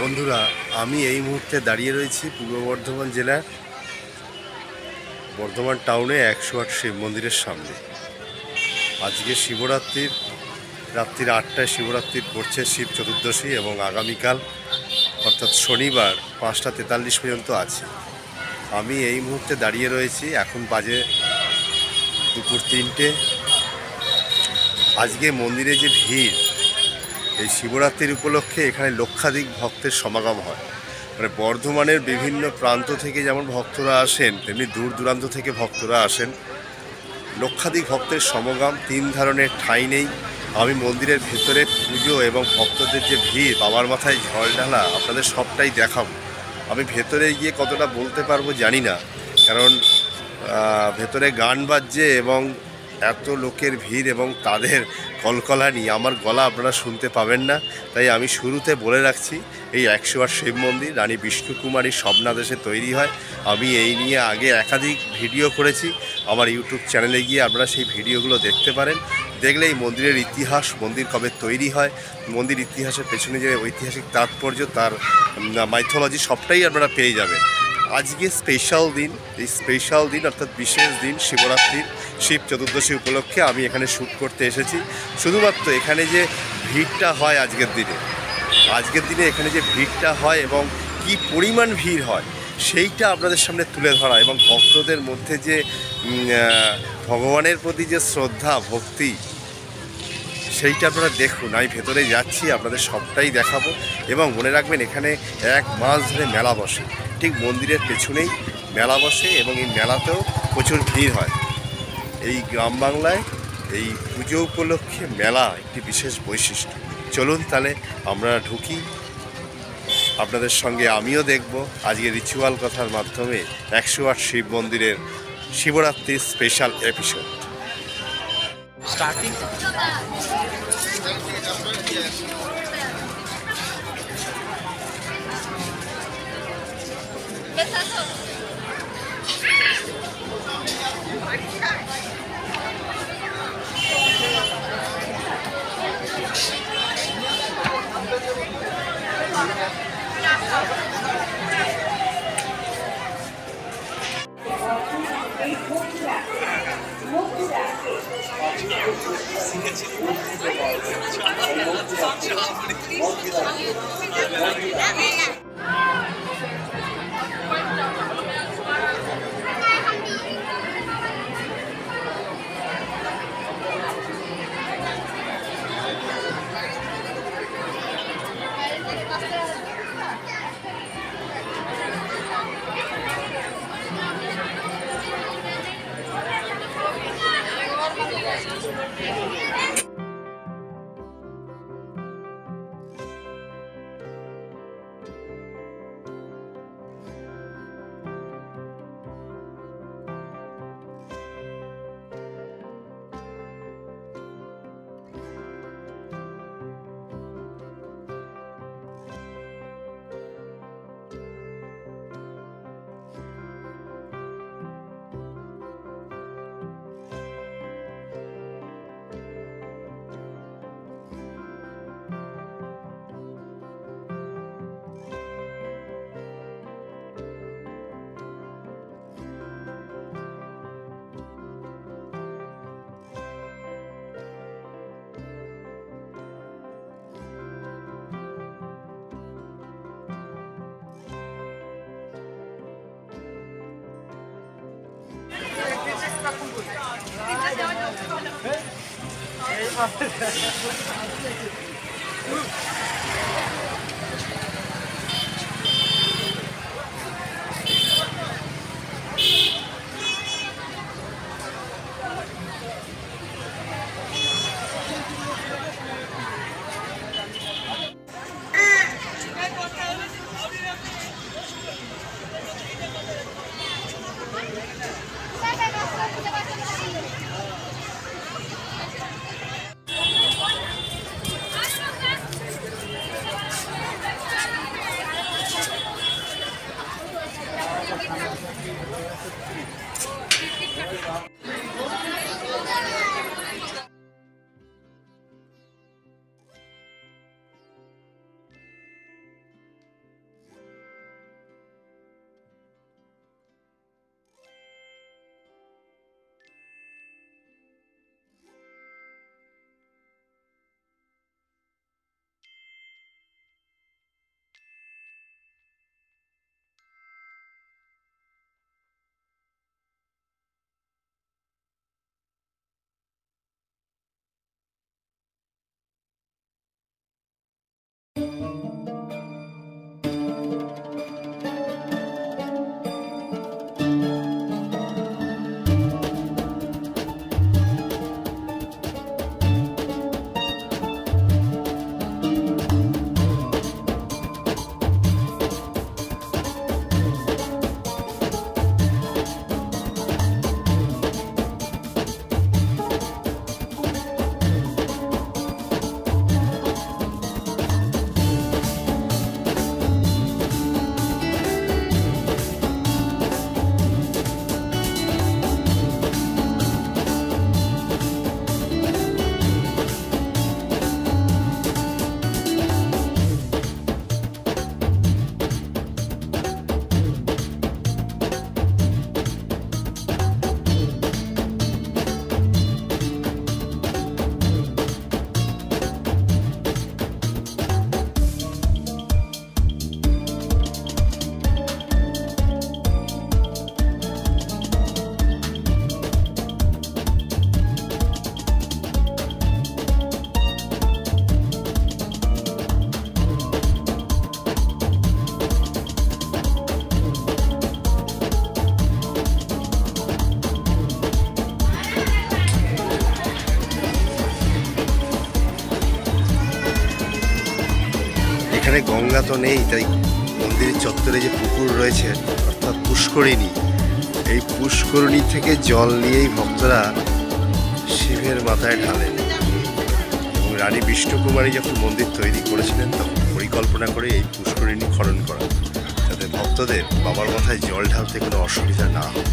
বন্ধুরা, আমি এই মুহূর্তে দাঁড়িয়ে রয়েছি পূর্ব বর্ধমান জেলার বর্ধমান টাউনে ১০৮ শিব মন্দিরের সামনে। আজকে শিবরাত্রির রাত্রির ৮টায় শিবরাত্রির পড়ছে শিব চতুর্দশী এবং আগামীকাল অর্থাৎ শনিবার ৫টা ৪৩ পর্যন্ত আছে। আমি এই মুহূর্তে দাঁড়িয়ে রয়েছি, এখন বাজে দুপুর ৩টে। আজকে মন্দিরে যে ভিড়, এই শিবরাত্রির উপলক্ষে এখানে লক্ষাধিক ভক্তের সমাগম হয়। মানে বর্ধমানের বিভিন্ন প্রান্ত থেকে যেমন ভক্তরা আসেন, তেমনি দূর দূরান্ত থেকে ভক্তরা আসেন। লক্ষাধিক ভক্তের সমাগম, ৩ ধরনের ঠাঁই নেই। আমি মন্দিরের ভেতরে পুজো এবং ভক্তদের যে ভিড়, বাবার মাথায় জল ঢালা, আপনাদের সবটাই দেখাবো। আমি ভেতরে গিয়ে কতটা বলতে পারবো জানি না, কারণ ভেতরে গান বাজছে এবং এত লোকের ভিড় এবং তাদের কলকলানি, আমার গলা আপনারা শুনতে পাবেন না। তাই আমি শুরুতে বলে রাখছি, এই ১০৮ শিব মন্দির রানী বিষ্ণুকুমারীর স্বপ্নাদেশে তৈরি হয়। আমি এই নিয়ে আগে একাধিক ভিডিও করেছি, আমার ইউটিউব চ্যানেলে গিয়ে আপনারা সেই ভিডিওগুলো দেখতে পারেন। দেখলে এই মন্দিরের ইতিহাস, মন্দির কবে তৈরি হয়, মন্দির ইতিহাসের পেছনে যে ঐতিহাসিক তাৎপর্য, তার মাইথোলজি সবটাই আপনারা পেয়ে যাবেন। আজকে স্পেশাল দিন, এই স্পেশাল দিন অর্থাৎ বিশেষ দিন শিবরাত্রির শিব চতুর্দশী উপলক্ষে আমি এখানে শ্যুট করতে এসেছি। শুধুমাত্র এখানে যে ভিড়টা হয় আজকের দিনে এখানে যে ভিড়টা হয় এবং কি পরিমাণ ভিড় হয় সেইটা আপনাদের সামনে তুলে ধরা, এবং ভক্তদের মধ্যে যে ভগবানের প্রতি যে শ্রদ্ধা ভক্তি, সেইটা আপনারা দেখুন। আমি ভেতরে যাচ্ছি, আপনাদের সবটাই দেখাবো। এবং মনে রাখবেন, এখানে ১ মাস ধরে মেলা বসে, ঠিক মন্দিরের পেছনেই মেলা বসে এবং এই মেলাতেও প্রচুর ভিড় হয়। এই গ্রাম বাংলায় এই পুজো উপলক্ষে মেলা একটি বিশেষ বৈশিষ্ট্য। চলুন তাহলে আমরা ঢুকি, আপনাদের সঙ্গে আমিও দেখব আজকে রিচুয়াল কথার মাধ্যমে ১০৮ শিব মন্দিরের শিবরাত্রির স্পেশাল এপিসোড। স্টার্টিং এখানে গঙ্গা তো নেই, তাই মন্দিরের চত্বরে যে পুকুর রয়েছে অর্থাৎ পুষ্করিণী, এই পুষ্করিণী থেকে জল নিয়েই ভক্তরা শিবের মাথায় ঢালেন। এবং রানী বিষ্ণুকুমারী যখন মন্দির তৈরি করেছিলেন তখন পরিকল্পনা করে এই পুষ্করিণী খনন করা, যাতে ভক্তদের বাবার মাথায় জল ঢালতে কোনো অসুবিধা না হয়।